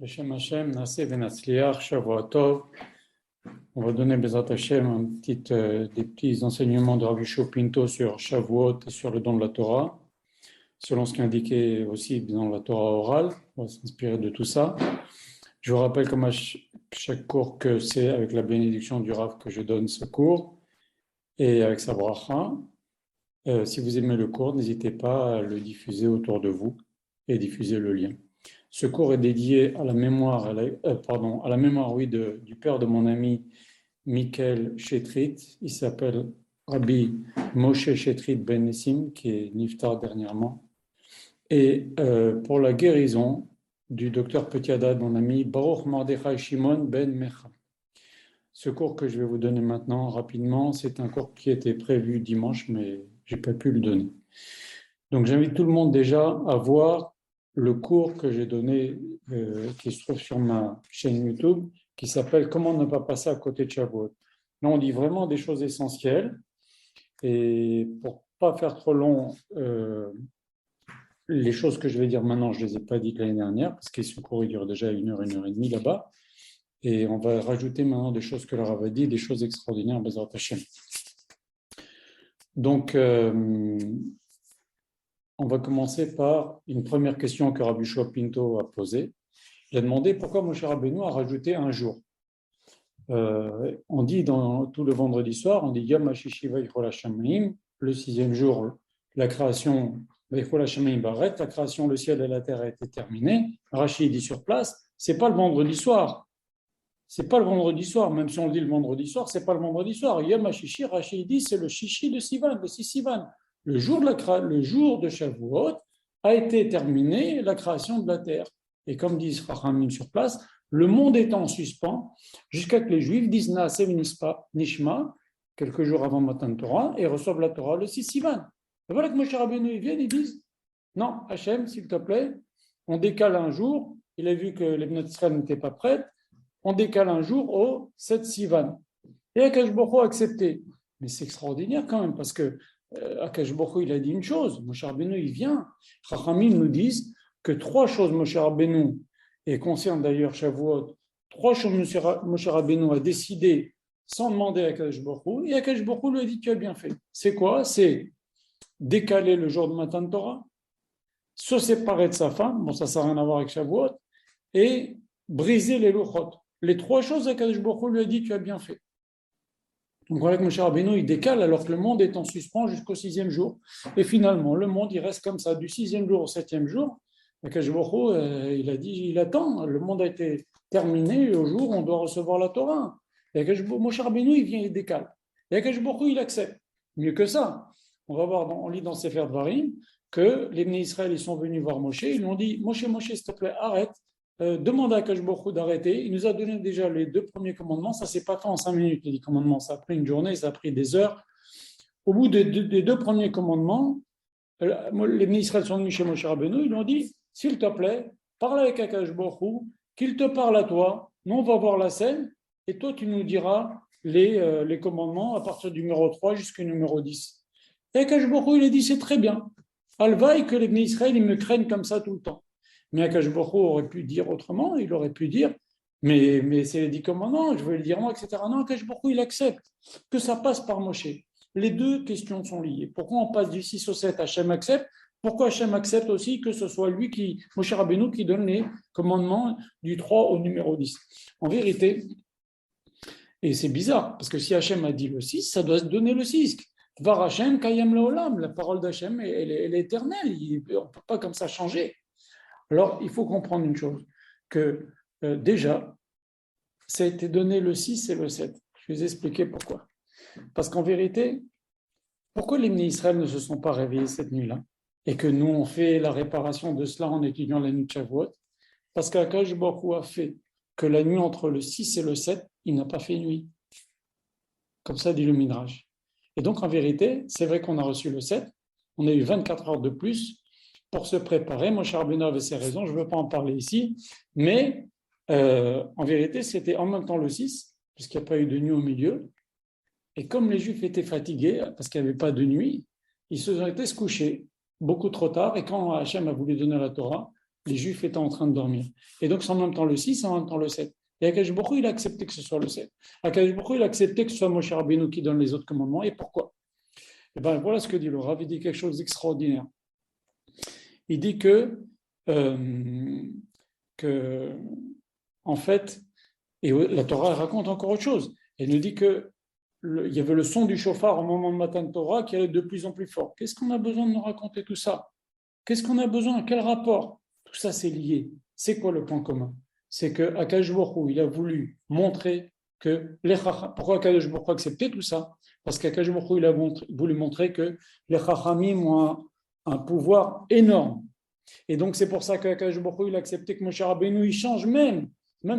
Beshem Hashem, Naseh Venatzliach, Shavua Tov. On va donner Bezat Hashem des petits enseignements de Rabbi Shua Pinto sur Shavuot et sur le don de la Torah, selon ce qui est indiqué aussi dans la Torah orale. On va s'inspirer de tout ça. Je vous rappelle comme à chaque cours que c'est avec la bénédiction du Rav que je donne ce cours et avec sa bracha. Si vous aimez le cours, n'hésitez pas à le diffuser autour de vous et diffuser le lien. Ce cours est dédié à la mémoire, à la mémoire du père de mon ami Michael Chetrit. Il s'appelle Rabbi Moshe Chetrit Ben Nissim, qui est niftar dernièrement. Et pour la guérison du docteur Petiada, mon ami Baruch Mordechai Shimon Ben Mecha. Ce cours que je vais vous donner maintenant rapidement, c'est un cours qui était prévu dimanche, mais je n'ai pas pu le donner. Donc j'invite tout le monde déjà à voir le cours que j'ai donné, qui se trouve sur ma chaîne YouTube, qui s'appelle « Comment ne pas passer à côté de Shavuot ». Là, on dit vraiment des choses essentielles. Et pour ne pas faire trop long, les choses que je vais dire maintenant, je ne les ai pas dites l'année dernière, parce que ce cours il dure déjà 1 heure, 1 heure et demie là-bas. Et on va rajouter maintenant des choses que le Rav a dit, des choses extraordinaires, Bezrat Hashem. Donc, on va commencer par une première question que Rabbi Shua Pinto a posée. Il a demandé pourquoi Moshe Rabbeinu a rajouté un jour. On dit dans tout le vendredi soir, on dit Yom HaShishi Vaychol HaShamayim, le 6e jour, la création Vaychol HaShamayim Baret, la création, le ciel et la terre a été terminée. Rashi dit sur place, c'est pas le vendredi soir. C'est pas le vendredi soir, même si on dit le vendredi soir, c'est pas le vendredi soir. Yom HaShishi, Rashi dit, c'est le Shishi de Sivan, le 6 Sivan. Le jour de Shavuot a été terminé la création de la terre. Et comme disent Chachamim sur place, le monde est en suspens jusqu'à que les Juifs disent Naaseh Nishma, quelques jours avant Matan Torah, et reçoivent la Torah le 6 Sivan. Et voilà que Moshe Rabbeinu viennent et disent non, Hachem, s'il te plaît, on décale un jour. Il a vu que les Bnei Israël n'étaient pas prêtes. On décale un jour au 7 Sivan. Et Akash Baruch Hu a accepté. Mais c'est extraordinaire quand même, parce que Akash Baruch Hu, il a dit une chose. Moshe Rabbeinu, il vient. Chachamim nous disent que 3 choses Moshe Rabbeinu, et concerne d'ailleurs Shavuot, 3 choses Moshe Rabbeinu a décidé sans demander à Akash Baruch Hu, et Akash Baruch Hu lui a dit tu as bien fait. C'est quoi? C'est décaler le jour de Matan Torah, se séparer de sa femme, bon ça n'a rien à voir avec Shavuot, et briser les luchot. Les 3 choses, Akadosh Baruch Hu lui a dit tu as bien fait. Donc voilà que Moshe Rabbeinu il décale alors que le monde est en suspens jusqu'au 6e jour. Et finalement, le monde il reste comme ça du 6e jour au 7e jour. Akadosh Baruch Hu il a dit il attend. Le monde a été terminé et au jour où on doit recevoir la Torah. Et Moshe Rabbeinu il vient il décale. Et Akadosh Baruch Hu il accepte. Mieux que ça, on va voir, on lit dans Sefer Dvarim que les Bnei Israël ils sont venus voir Moshe. Ils lui ont dit Moshe, s'il te plaît, arrête. Demande à Akash Baruch Hu d'arrêter. Il nous a donné déjà les 2 premiers commandements. Ça ne s'est pas fait en 5 minutes, les 10 commandements. Ça a pris une journée, ça a pris des heures. Au bout des 2 premiers commandements, les Bnei Israël sont venus chez Moshe Rabbeinu. Ils lui ont dit, s'il te plaît, parle avec Akash Baruch Hu, qu'il te parle à toi. Nous, on va voir la scène et toi, tu nous diras les commandements à partir du numéro 3 jusqu'au numéro 10. Et Akash Baruch Hu, il a dit, c'est très bien. Alvaï que les Bnei Israël, ils me craignent comme ça tout le temps. Mais Akash Baruch Hu aurait pu dire autrement, il aurait pu dire, mais c'est les 10 commandements, je vais le dire moi, etc. Non, Akash Baruch Hu, il accepte que ça passe par Moshe. Les 2 questions sont liées. Pourquoi on passe du 6 au 7, Hachem accepte? Pourquoi Hachem accepte aussi que ce soit lui Moshe Rabbeinu, qui donne les commandements du 3 au numéro 10? En vérité, et c'est bizarre, parce que si Hachem a dit le 6, ça doit se donner le 6. Var Hachem, Kayam Leolam, la parole d'Hachem, elle est éternelle, on ne peut pas comme ça changer. Alors, il faut comprendre une chose, que déjà, ça a été donné le 6 et le 7. Je vais vous expliquer pourquoi. Parce qu'en vérité, pourquoi les Bnei Israël ne se sont pas réveillés cette nuit-là et que nous, on fait la réparation de cela en étudiant la nuit de Shavuot? Parce qu'Akash Baruch Hu a fait que la nuit entre le 6 et le 7, il n'a pas fait nuit. Comme ça dit le Midrash. Et donc, en vérité, c'est vrai qu'on a reçu le 7, on a eu 24 heures de plus pour se préparer. Moshe Rabbeinu avait ses raisons, je ne veux pas en parler ici, mais en vérité, c'était en même temps le 6, puisqu'il n'y a pas eu de nuit au milieu. Et comme les Juifs étaient fatigués, parce qu'il n'y avait pas de nuit, ils se sont été se coucher beaucoup trop tard. Et quand Hachem a voulu donner la Torah, les Juifs étaient en train de dormir. Et donc, c'est en même temps le 6, en même temps le 7. Et Akadosh Baruch Hu, il a accepté que ce soit le 7. Akadosh Baruch Hu, il a accepté que ce soit Moshe Rabbeinu qui donne les autres commandements. Et pourquoi? Et bien, voilà ce que dit le Rav. Il dit quelque chose d'extraordinaire. Il dit que en fait, et la Torah raconte encore autre chose. Elle nous dit que il y avait le son du chauffard au moment de Matan Torah qui allait de plus en plus fort. Qu'est-ce qu'on a besoin de nous raconter tout ça? Qu'est-ce qu'on a besoin? Quel rapport? Tout ça, c'est lié. C'est quoi le point commun? C'est que Akadosh Baruch Hu, il a voulu montrer que les Chachamim, pourquoi Akadosh Baruch Hu acceptait tout ça? Parce qu'Akadosh Baruch Hu, il a voulu montrer que les Chachamim ont un pouvoir énorme. Et donc, c'est pour ça qu'Akadosh Baruch Hu, il a accepté que Moshe Rabbeinu, il change même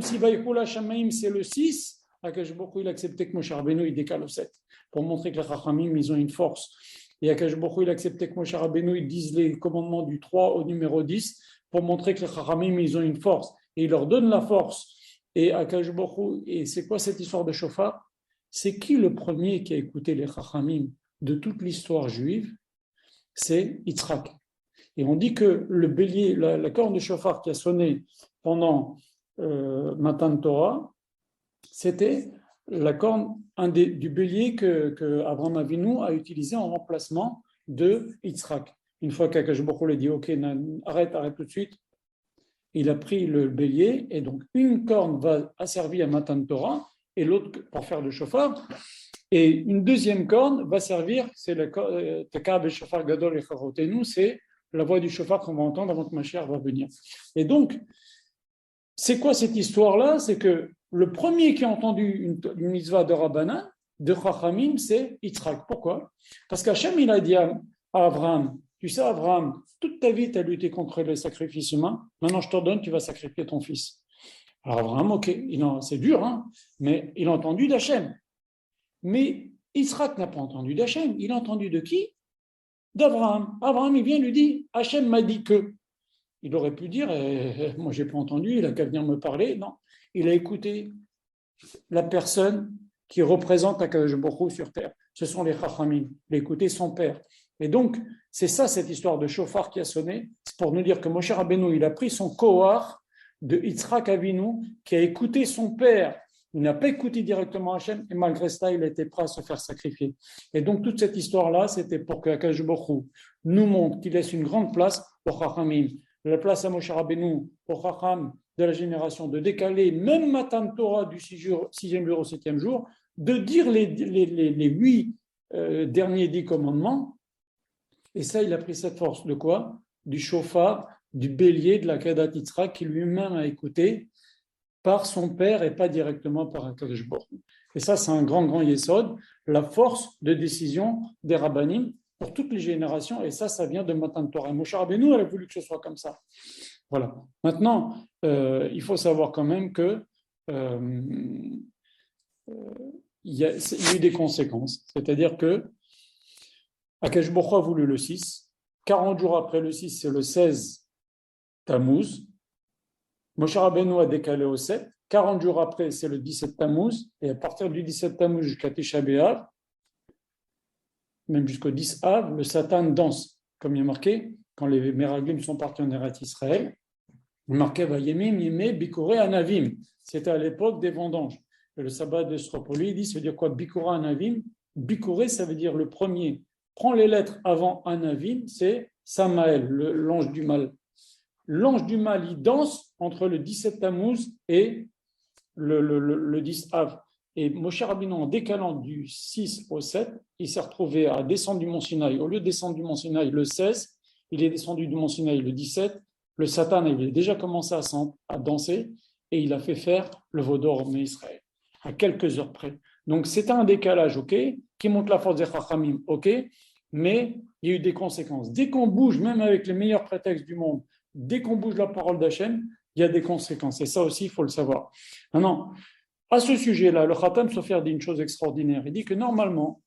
si Vaïchul HaShamayim, c'est le 6, Akadosh Baruch Hu, il a accepté que Moshe Rabbeinu, il décale au 7, pour montrer que les Chachamim, ils ont une force. Et Akadosh Baruch Hu, il a accepté que Moshe Rabbeinu, il dise les commandements du 3 au numéro 10, pour montrer que les Chachamim, ils ont une force. Et il leur donne la force. Et Akadosh Baruch Hu, et c'est quoi cette histoire de chauffard? C'est qui le premier qui a écouté les Chachamim de toute l'histoire juive? C'est Yitzhak. Et on dit que le bélier, la corne de chauffard qui a sonné pendant Matan Torah, c'était la corne du bélier que Abraham Avinu a utilisé en remplacement de Yitzhak. Une fois qu'Akadosh Baruch Hu lui a dit ok, arrête tout de suite, il a pris le bélier et donc une corne va servir à Matan Torah et l'autre pour faire le chauffard. Et une deuxième corne va servir, c'est la Tekab et Shofar Gadol et Charotenu, c'est la voix du chauffard qu'on va entendre avant que Mashiach va venir. Et donc, c'est quoi cette histoire-là? C'est que le premier qui a entendu une mitzvah de Rabbanan, de Chachamim, c'est Yitzhak. Pourquoi? Parce qu'Hachem, il a dit à Abraham, tu sais, Abraham, toute ta vie, tu as lutté contre les sacrifices humains, maintenant je t'ordonne, tu vas sacrifier ton fils. Alors Abraham, ok, c'est dur, hein, mais il a entendu d'Hachem. Mais Yitzhak n'a pas entendu d'Hachem, il a entendu de qui? D'Abraham. Abraham, il vient, lui dit, Hachem m'a dit que. Il aurait pu dire, moi je n'ai pas entendu, il n'a qu'à venir me parler. Non, il a écouté la personne qui représente Akadosh Baruch Hu sur terre. Ce sont les Chachamim. Il a écouté son père. Et donc, c'est ça cette histoire de chauffard qui a sonné. C'est pour nous dire que Moshe Rabbeinu, il a pris son kohar de Yitzhak Avinu, qui a écouté son père. Il n'a pas écouté directement Hachem, et malgré cela, il était prêt à se faire sacrifier. Et donc, toute cette histoire-là, c'était pour que Akadosh Baruch Hu nous montre qu'il laisse une grande place aux Chachamim. La place à Moshe Rabbeinu, aux Chacham de la génération, de décaler même Matan Torah du 6e jour au 7e jour, de dire les 8 derniers 10 commandements. Et ça, il a pris cette force de quoi? Du chauffard, du bélier, de la Kedat Yitzhak, qui lui-même a écouté par son père et pas directement par Akadosh Baruch Hu. Et ça, c'est un grand yesod, la force de décision des rabbanim pour toutes les générations, et ça vient de Matan Torah. Et Moshe Rabbeinu, elle a voulu que ce soit comme ça. Voilà. Maintenant, il faut savoir quand même que il y a eu des conséquences. C'est-à-dire que Akadosh Baruch Hu a voulu le 6. 40 jours après le 6, c'est le 16 Tammuz. Moshe Rabbeinu a décalé au 7. 40 jours après, c'est le 17 Tammuz. Et à partir du 17 Tammuz jusqu'à Tisha B'Av, même jusqu'au 10 Av, le Satan danse, comme il est marqué, quand les Meraglim sont partis en Eretz Israël. Il marquait Vayemim, Yemé, Bikoré, Anavim. C'était à l'époque des vendanges. Et le sabbat de Stropoli, il dit, ça veut dire quoi? Bikoré, Anavim. Bikoré, ça veut dire le premier. Prends les lettres avant Anavim, c'est Samaël, l'ange du mal. L'ange du mal, il danse entre le 17 Tammuz et le 10 Av. Et Moshe Rabbeinu, en décalant du 6 au 7, il s'est retrouvé à descendre du mont Sinaï. Au lieu de descendre du mont Sinaï le 16, il est descendu du mont Sinaï le 17. Le Satan avait déjà commencé à danser et il a fait faire le veau d'or en Israël, à quelques heures près. Donc c'était un décalage, ok, qui montre la force des Chachamim, ok, mais il y a eu des conséquences. Dès qu'on bouge, même avec les meilleurs prétextes du monde, dès qu'on bouge la parole d'Hachem, il y a des conséquences. Et ça aussi, il faut le savoir. Maintenant, à ce sujet-là, le Khatam Sofer dit une chose extraordinaire. Il dit que normalement,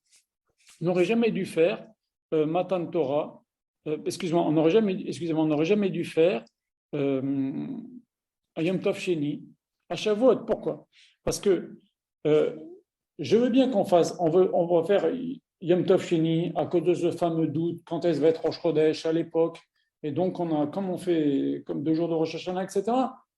on n'aurait jamais dû faire Matan Torah, on n'aurait jamais dû faire Yom Tov Sheni à Shavuot. Pourquoi? Parce que je veux bien qu'on fasse, on va faire Yom Tov Sheni à cause de ce fameux doute, quand est-ce va être Rosh Chodesh à l'époque. Et donc, comme on fait comme 2 jours de Rosh Hashanah, etc.,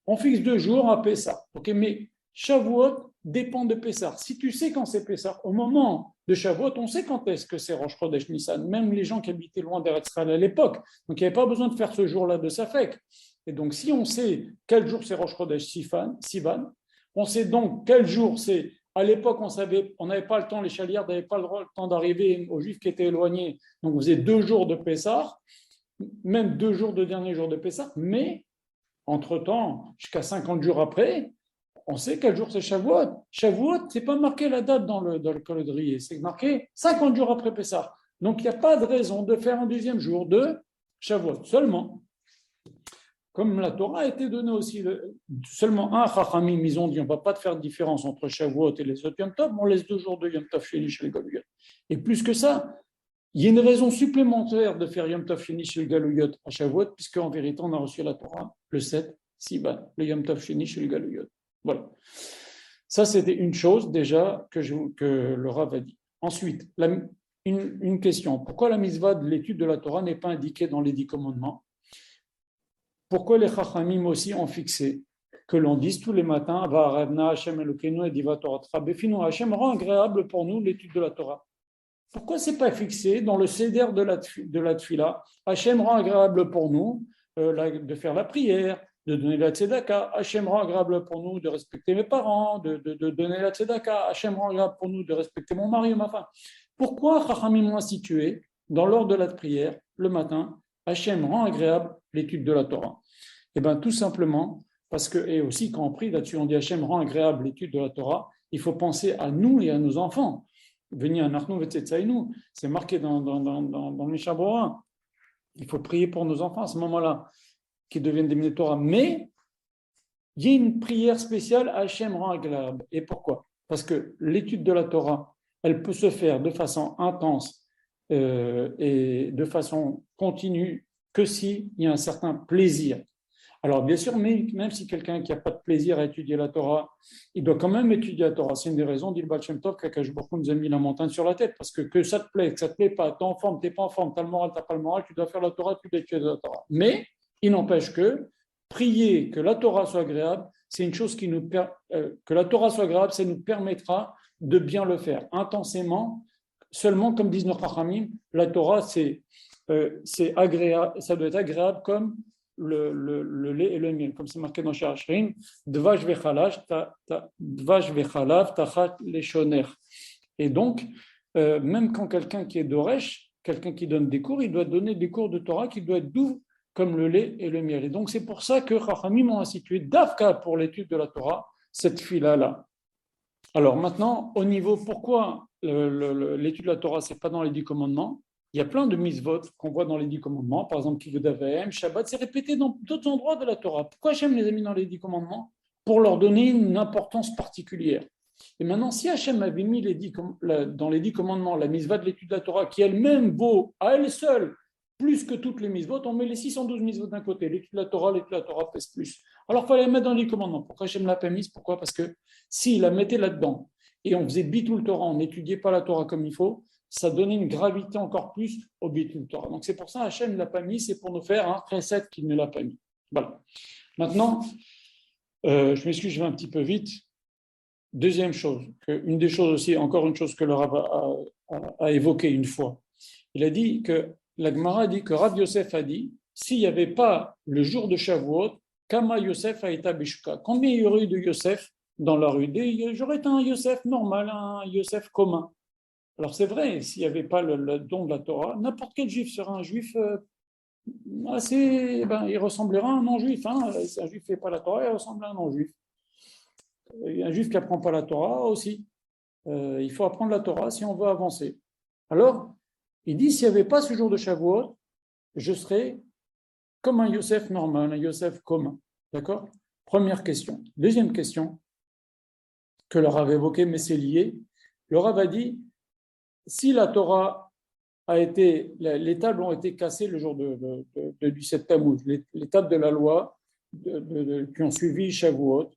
on fixe 2 jours à Pessah. Okay, mais Shavuot dépend de Pessah. Si tu sais quand c'est Pessah, au moment de Shavuot, on sait quand est-ce que c'est Rosh Chodesh Nissan, même les gens qui habitaient loin d'Eretz Israël à l'époque. Donc, il n'y avait pas besoin de faire ce jour-là de Safek. Et donc, si on sait quel jour c'est Rosh Chodesh Sivan, on sait donc quel jour c'est. À l'époque, on n'avait pas le temps, les chalières n'avaient pas le temps d'arriver aux Juifs qui étaient éloignés. Donc, on faisait 2 jours de Pessah, même 2 jours de dernier jour de Pessah, mais entre-temps, jusqu'à 50 jours après, on sait quel jour c'est Shavuot. Shavuot, ce n'est pas marqué la date dans le calendrier, c'est marqué 50 jours après Pessah. Donc, il n'y a pas de raison de faire un deuxième jour de Shavuot. Seulement, comme la Torah a été donnée aussi, seulement un Chachamim, ils ont dit on ne va pas faire de différence entre Shavuot et les autres Yom Tov, on laisse 2 jours de Yom Tov Sheni chez les Galuyot. Et plus que ça, il y a une raison supplémentaire de faire Yom Tov Sheni chez les Galuyot à Shavuot, puisqu'en vérité, on a reçu la Torah le 7 Sivan, le Yom Tov Sheni chez les Galuyot. Voilà. Ça, c'était une chose déjà que le Rav a dit. Ensuite, une question. Pourquoi la mitzvah de l'étude de la Torah n'est pas indiquée dans les 10 commandements? Pourquoi les Chachamim aussi ont fixé que l'on dise tous les matins Va Ravna Hashem Elokeinu et Diva Torah Befinu Hashem rend agréable pour nous l'étude de la Torah. Pourquoi ce n'est pas fixé dans le Seder de la Tfila? Hashem rend agréable pour nous de faire la prière, de donner la tzedaka. Hashem rend agréable pour nous de respecter mes parents, de donner la tzedaka. Hashem rend agréable pour nous de respecter mon mari ou ma femme. Pourquoi Chachamim ont institué dans l'ordre de la prière le matin Hashem rend agréable l'étude de la Torah? Eh bien, tout simplement parce que, et aussi quand on prie là-dessus, on dit Hashem rend agréable l'étude de la Torah, il faut penser à nous et à nos enfants. Venir à Narnou Vetzetsaïnou, c'est marqué dans Mishabora. Il faut prier pour nos enfants à ce moment-là, qui deviennent des Torah. Mais il y a une prière spéciale à Hashem rend agréable. Et pourquoi? Parce que l'étude de la Torah, elle peut se faire de façon intense et de façon continue que s'il y a un certain plaisir. Alors, bien sûr, même si quelqu'un qui n'a pas de plaisir à étudier la Torah, il doit quand même étudier la Torah. C'est une des raisons, dit le Baal Shem Tov, qu'Akadosh Baruch Hu nous a mis la montagne sur la tête. Parce que ça te plaît, que ça ne te plaît pas, tu es en forme, tu n'es pas en forme, tu as le moral, tu n'as pas le moral, tu dois faire la Torah, tu dois étudier la Torah. Mais il n'empêche que prier que la Torah soit agréable, c'est une chose que la Torah soit agréable, ça nous permettra de bien le faire intensément. Seulement, comme disent nos Chachamim, la Torah, c'est agréable, ça doit être agréable comme le lait et le miel, comme c'est marqué dans Sha'ashrim, Dvash vechalav tachat leshoner. Et donc, même quand quelqu'un qui est d'Oresh, quelqu'un qui donne des cours, il doit donner des cours de Torah qui doivent être doux comme le lait et le miel. Et donc, c'est pour ça que Chachamim ont institué d'Avka pour l'étude de la Torah, cette fila-là. Alors maintenant, au niveau, pourquoi l'étude de la Torah, ce n'est pas dans les 10 commandements? Il y a plein de mitzvot qu'on voit dans les 10 commandements, par exemple, Kivud Avayim, Shabbat, c'est répété dans d'autres endroits de la Torah. Pourquoi Hachem les a mis dans les 10 commandements? Pour leur donner une importance particulière. Et maintenant, si Hachem avait mis dans les 10 commandements la mitzvah de l'étude de la Torah, qui elle-même vaut à elle seule plus que toutes les mitzvot, on met les 612 mitzvot d'un côté, l'étude de la Torah pèse plus. Alors, il fallait la mettre dans les commandements. Pourquoi Hachem ne l'a pas mise? Pourquoi? Parce que s'il la mettait là-dedans, et on faisait bitul Torah, on n'étudiait pas la Torah comme il faut, ça donnait une gravité encore plus au bitul Torah. Donc c'est pour ça Hachem ne l'a pas mis, c'est pour nous faire un précepte qu'il ne l'a pas mis. Voilà. Maintenant, je m'excuse, je vais un petit peu vite. Deuxième chose, une des choses aussi, encore une chose que le Rav a évoqué une fois. Il a dit que, la Gemara a dit que Rav Yosef a dit, s'il n'y avait pas le jour de Shavuot, Kama Yosef a été Bishka. Combien il y aurait eu de Yosef dans la rue? J'aurais été un Yosef normal, un Yosef commun. Alors c'est vrai, s'il n'y avait pas le don de la Torah, n'importe quel juif serait un juif il ressemblera à un non-juif. Si un juif ne fait pas la Torah, il ressemble à un non-juif. Un juif qui n'apprend pas la Torah aussi. Il faut apprendre la Torah si on veut avancer. Alors, il dit, s'il n'y avait pas ce jour de Shavuot, je serais comme un Yosef normal, un Yosef commun. D'accord? Première question. Deuxième question, que le Rav a évoqué, mais c'est lié. Le Rav a dit, si la Torah les tables ont été cassées le jour du 7 Tammuz, les tables de la loi qui ont suivi Shavuot,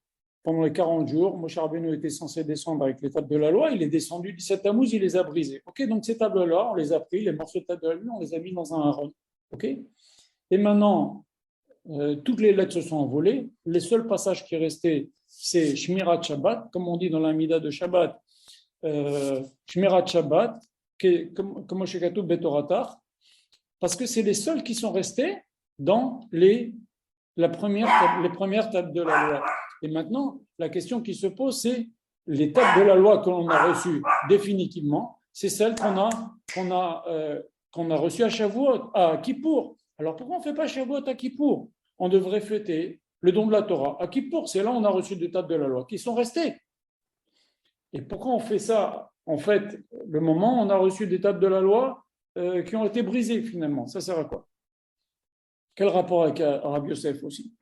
pendant les 40 jours, Moshe Rabbeinu était censé descendre avec les tables de la loi, il est descendu du 7 Tammuz, il les a brisées. Ok, donc ces tables-là, on les a pris, les morceaux de table de la loi, on les a mis dans un haron. Ok. Et maintenant, toutes les lettres se sont envolées. Les seuls passages qui restaient, c'est Shmirat Shabbat, comme on dit dans la Mida de Shabbat, Shmirat Shabbat, comme Shekatu Betoratar, parce que c'est les seuls qui sont restés dans les premières tables de la loi. Et maintenant, la question qui se pose, c'est les tables de la loi que l'on a reçues définitivement, c'est celles qu'on a reçues à Shavuot, à Kippour. Alors pourquoi on ne fait pas Shavuot à Kippour? On devrait fêter le don de la Torah. À Kippour, c'est là où on a reçu des tables de la loi qui sont restées. Et pourquoi on fait ça? En fait, le moment où on a reçu des tables de la loi qui ont été brisées finalement, ça sert à quoi? Quel rapport avec Rabbi Yosef aussi?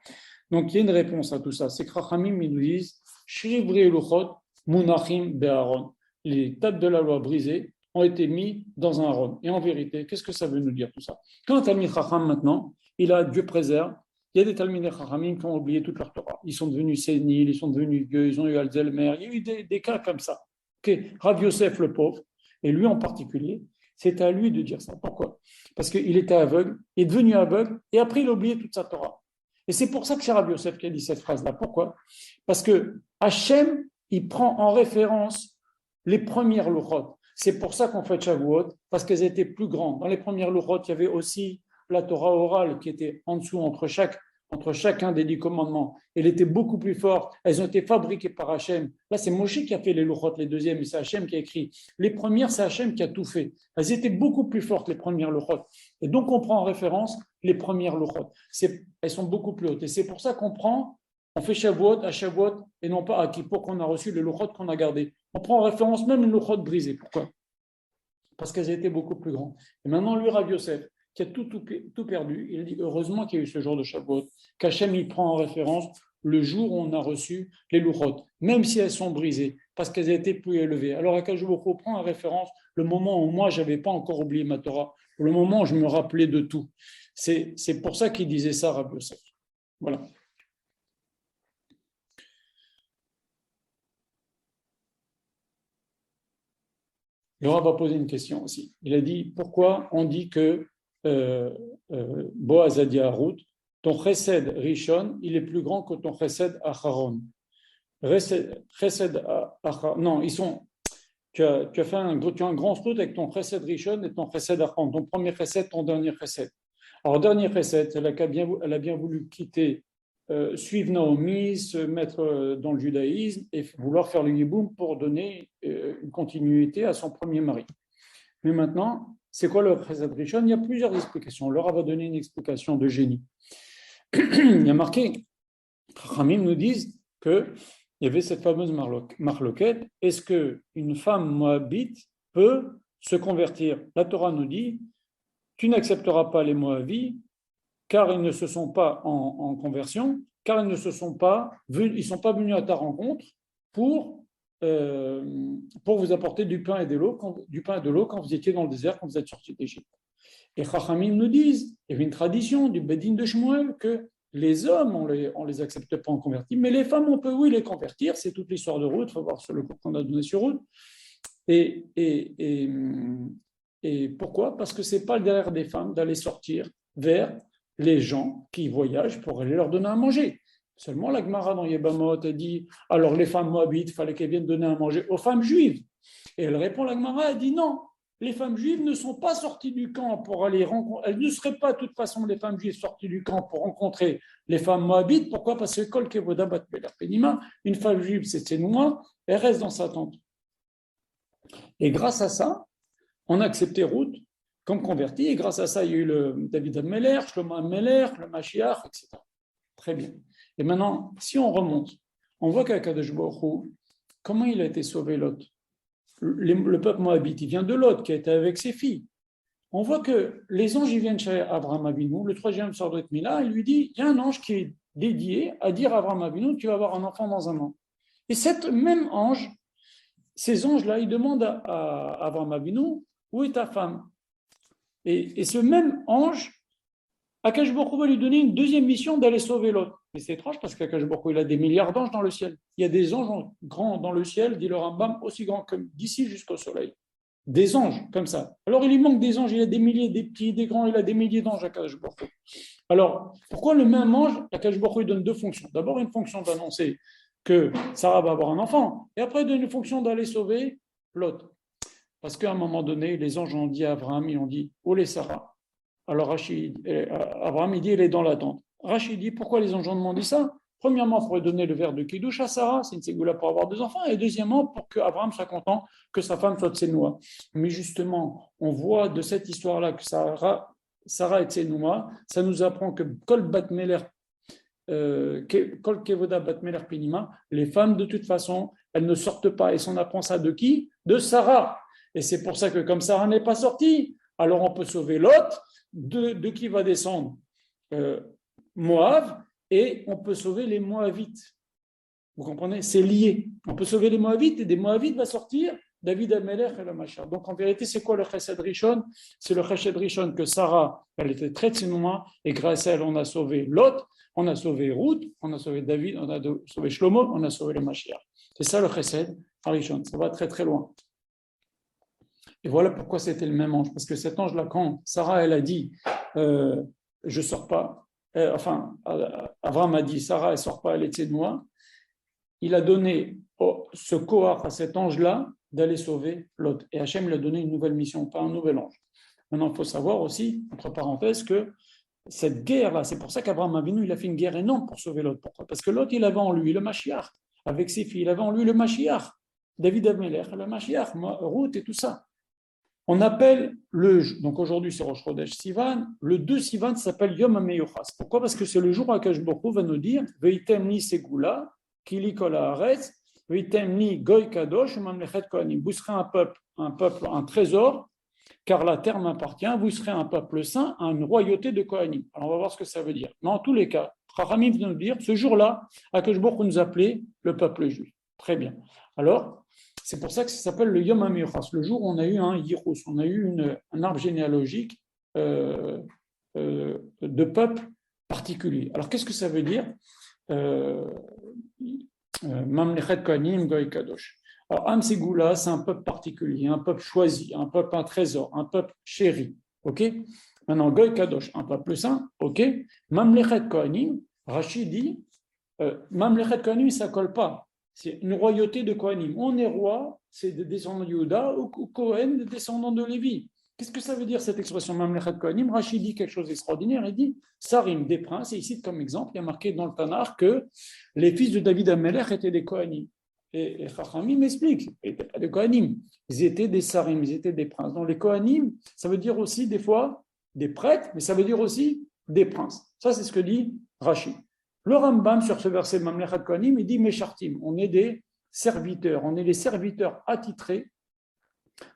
Donc, il y a une réponse à tout ça. C'est que Chachamim, ils nous disent Shrivri Luchot Munachim Be'aron. Les tables de la loi brisées ont été mis dans un aron. Et en vérité, qu'est-ce que ça veut nous dire tout ça? Quand un Talmid Chacham maintenant, il a Dieu préserve, il y a des Talmidei Chachamim qui ont oublié toute leur Torah. Ils sont devenus séniles, ils sont devenus vieux, ils ont eu Alzheimer. Il y a eu des cas comme ça. Okay. Rav Yosef, le pauvre, et lui en particulier, c'est à lui de dire ça. Pourquoi? Parce qu'il était aveugle, il est devenu aveugle, et après il a oublié toute sa Torah. Et c'est pour ça que c'est Rav Yosef qui a dit cette phrase-là. Pourquoi? Parce que Hachem, il prend en référence les premières louchot. C'est pour ça qu'on fait Shavuot, parce qu'elles étaient plus grandes. Dans les premières louchot, il y avait aussi la Torah orale qui était en dessous, entre chacun des 10 commandements. Elle était beaucoup plus forte. Elles ont été fabriquées par Hachem. Là, c'est Moshe qui a fait les louchot, les deuxièmes, et c'est Hachem qui a écrit. Les premières, c'est Hachem qui a tout fait. Elles étaient beaucoup plus fortes, les premières louchot. Et donc, on prend en référence les premières louchot. Elles sont beaucoup plus hautes. Et c'est pour ça on fait Shavuot à Shavuot et non pas à Kippour qu'on a reçu les louchot qu'on a gardées. On prend en référence même une louchot brisée. Pourquoi? Parce qu'elles étaient beaucoup plus grandes. Et maintenant, lui, Rav Yosef, qui a tout perdu, il dit heureusement qu'il y a eu ce jour de Shavuot, qu'Hachem il prend en référence le jour où on a reçu les louchot, même si elles sont brisées, parce qu'elles étaient plus élevées. Alors, Akadosh Baruch Hu prend en référence le moment où moi, je n'avais pas encore oublié ma Torah, le moment où je me rappelais de tout. C'est pour ça qu'il disait ça, Rav Yosef. Voilà. Le Rav va poser une question aussi. Il a dit, pourquoi on dit que Boaz a dit à Ruth, ton chesed Rishon, il est plus grand que ton chesed Acharon. Chesed Acharon, non, tu as un grand truc avec ton chesed Rishon et ton chesed Acharon, ton premier chesed, ton dernier chesed. Alors, dernier chesed, elle a bien voulu quitter, suivre Naomi, se mettre dans le judaïsme et vouloir faire le yiboum pour donner une continuité à son premier mari. Mais maintenant, c'est quoi le chesed Rishon? Il y a plusieurs explications. Laura va donner une explication de génie. Il y a marqué, Chachamim nous disent qu'il y avait cette fameuse marloquette. Est-ce qu'une femme moabite peut se convertir? La Torah nous dit, tu n'accepteras pas les Moabites car ils ne se sont pas en conversion, car ils ne sont pas venus à ta rencontre pour vous apporter du pain et de l'eau quand vous étiez dans le désert, quand vous êtes sortis d'Égypte. Et Chachamim nous disent, il y avait une tradition du Bedin de Shmuel que les hommes, on les accepte pas en convertis, mais les femmes, on peut oui les convertir. C'est toute l'histoire de Ruth, il faut voir sur le cours qu'on a donné sur Ruth. Et pourquoi? Parce que c'est pas le derrière des femmes d'aller sortir vers les gens qui voyagent pour aller leur donner à manger. Seulement, la Gemara dans Yebamot a dit, alors les femmes moabites, il fallait qu'elles viennent donner à manger aux femmes juives. Et elle répond, la Gemara, elle dit non, les femmes juives ne sont pas sorties du camp pour aller rencontrer, elles ne seraient pas de toute façon les femmes juives sorties du camp pour rencontrer les femmes moabites. Pourquoi? Parce que Kol Kevoda Bat Beler Penima, une femme juive, c'est moi, elle reste dans sa tente. Et grâce à ça, on a accepté Ruth comme converti, et grâce à ça, il y a eu le David Ameler, Shlomo Ameler, le Mashiach, etc. Très bien. Et maintenant, si on remonte, on voit qu'Akadosh Baruch Hu, comment il a été sauvé Lot? Le peuple moabite, il vient de Lot, qui a été avec ses filles. On voit que les anges, ils viennent chez Abraham Avinu, le troisième sort de Mila, il lui dit, il y a un ange qui est dédié à dire à Abraham Avinu, tu vas avoir un enfant dans un an. Et cet même ange, ces anges-là, ils demandent à Abraham Avinu, où est ta femme? Et ce même ange, Akadosh Baruch Hu va lui donner une deuxième mission d'aller sauver l'autre. Mais c'est étrange parce qu'Akadosh Baruch Hu, il a des milliards d'anges dans le ciel. Il y a des anges grands dans le ciel, dit le Rambam, aussi grands que d'ici jusqu'au soleil. Des anges comme ça. Alors il lui manque des anges, il a des milliers, des petits, des grands, il a des milliers d'anges Akadosh Baruch Hu. Alors, pourquoi le même ange, Akash Baruch Hu donne deux fonctions? D'abord, une fonction d'annoncer que Sarah va avoir un enfant, et après, il donne une fonction d'aller sauver l'autre. Parce qu'à un moment donné, les anges ont dit à Abraham, ils ont dit, où est Sarah? Alors Abraham, il dit, elle est dans la tente. Rachid dit, pourquoi les anges ont demandé ça? Premièrement, pour lui donner le verre de Kiddush à Sarah, c'est une ségoula pour avoir deux enfants, et deuxièmement, pour qu'Abraham soit content que sa femme soit Tsenoua. Mais justement, on voit de cette histoire-là que Sarah est Tsenoua, ça nous apprend que Kol Bat Meler, Kol Kevoda Bat Meler Pinima, les femmes de toute façon, elles ne sortent pas. Et on apprend ça de qui? De Sarah. Et c'est pour ça que comme Sarah n'est pas sortie, alors on peut sauver Lot, de qui va descendre Moab, et on peut sauver les Moabites. Vous comprenez? C'est lié. On peut sauver les Moabites, et des Moabites va sortir David Amelech et le Machar. Donc en vérité, c'est quoi le Chesed Rishon? C'est le Chesed Rishon que Sarah, elle était très tsinouma, et grâce à elle, on a sauvé Lot, on a sauvé Ruth, on a sauvé David, on a sauvé Shlomo, on a sauvé le Mashiach. C'est ça le Chesed Rishon. Ça va très très loin. Et voilà pourquoi c'était le même ange. Parce que cet ange-là, quand Sarah, elle a dit, je sors pas, Abraham a dit, Sarah, elle sort pas, elle est de moi, il a donné ce kohar à cet ange-là d'aller sauver Lot. Et Hachem lui a donné une nouvelle mission, pas un nouvel ange. Maintenant, il faut savoir aussi, entre parenthèses, que cette guerre-là, c'est pour ça qu'Abraham Avinu, il a fait une guerre énorme pour sauver Lot. Pourquoi? Parce que Lot, il avait en lui le Mashiach, avec ses filles, il avait en lui le Mashiach, David Amelech, le Mashiach, Ruth et tout ça. On appelle donc aujourd'hui c'est Rosh Chodesh Sivan, le 2 Sivan s'appelle Yom HaMeyuchas. Pourquoi? Parce que c'est le jour où Akash Baruch Hu va nous dire Veitem ni Segula, Kili Kol Haaretz, Veitem ni Goy Kadosh, Mamlechet Kohanim. Vous serez un peuple, un trésor, car la terre m'appartient, vous serez un peuple saint, une royauté de Kohanim. Alors on va voir ce que ça veut dire. Mais en tous les cas, Chachamim vient nous dire, ce jour-là, Akash Baruch Hu nous appelait le peuple juif. Très bien. Alors, c'est pour ça que ça s'appelle le Yom HaMeyuchas, le jour où on a eu un Yirus, on a eu un arbre généalogique de peuple particulier. Alors, qu'est-ce que ça veut dire Mamlechet Kohanim Goy Kadosh. Alors, Am Segula, c'est un peuple particulier, un peuple choisi, un peuple, un trésor, un peuple chéri. Ok? Maintenant, Goy Kadosh, un peuple saint. Ok? Mamlechet Kohanim, Rachid dit, Mamlechet Kohanim, ça ne colle pas. C'est une royauté de Kohanim. On est roi, c'est des descendants de Yehuda, ou Kohen, des descendants de Lévi. Qu'est-ce que ça veut dire cette expression Mamlechet Kohanim? Rachid dit quelque chose d'extraordinaire. Il dit Sarim, des princes. Et ici, comme exemple, il y a marqué dans le Tanakh que les fils de David Amelech étaient des Kohanim. Et Chachamim m'explique, ils n'étaient pas des Kohanim. Ils étaient des Sarim, ils étaient des princes. Donc les Kohanim, ça veut dire aussi des fois des prêtres, mais ça veut dire aussi des princes. Ça, c'est ce que dit Rachid. Le Rambam, sur ce verset de Mamlechet Kohanim, il dit Meshartim, on est des serviteurs, on est les serviteurs attitrés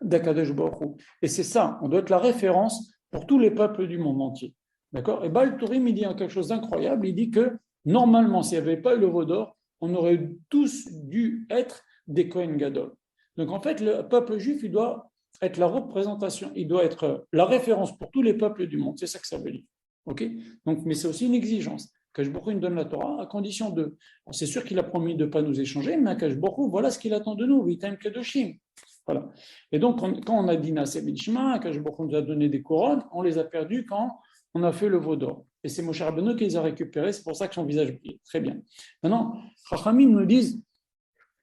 d'Akadosh Baruch Hu. Et c'est ça, on doit être la référence pour tous les peuples du monde entier. D'accord? Et Baal Tourim, il dit quelque chose d'incroyable, il dit que normalement, s'il n'y avait pas eu le veau d'or, on aurait tous dû être des Kohen Gadol. Donc en fait, le peuple juif, il doit être la représentation, il doit être la référence pour tous les peuples du monde. C'est ça que ça veut dire. Okay? Donc, mais c'est aussi une exigence. Akash Baruch Hu nous donne la Torah à condition de. Alors, c'est sûr qu'il a promis de ne pas nous échanger, mais Akash Baruch Hu, voilà ce qu'il attend de nous. Vitam Kedoshim. Voilà. Et donc, quand on a dit Naseh Benishma, Akash Baruch Hu nous a donné des couronnes, on les a perdues quand on a fait le veau d'or. Et c'est Moshe Rabbeinu qui les a récupérés, c'est pour ça que son visage brille. Très bien. Maintenant, Chachamim nous disent,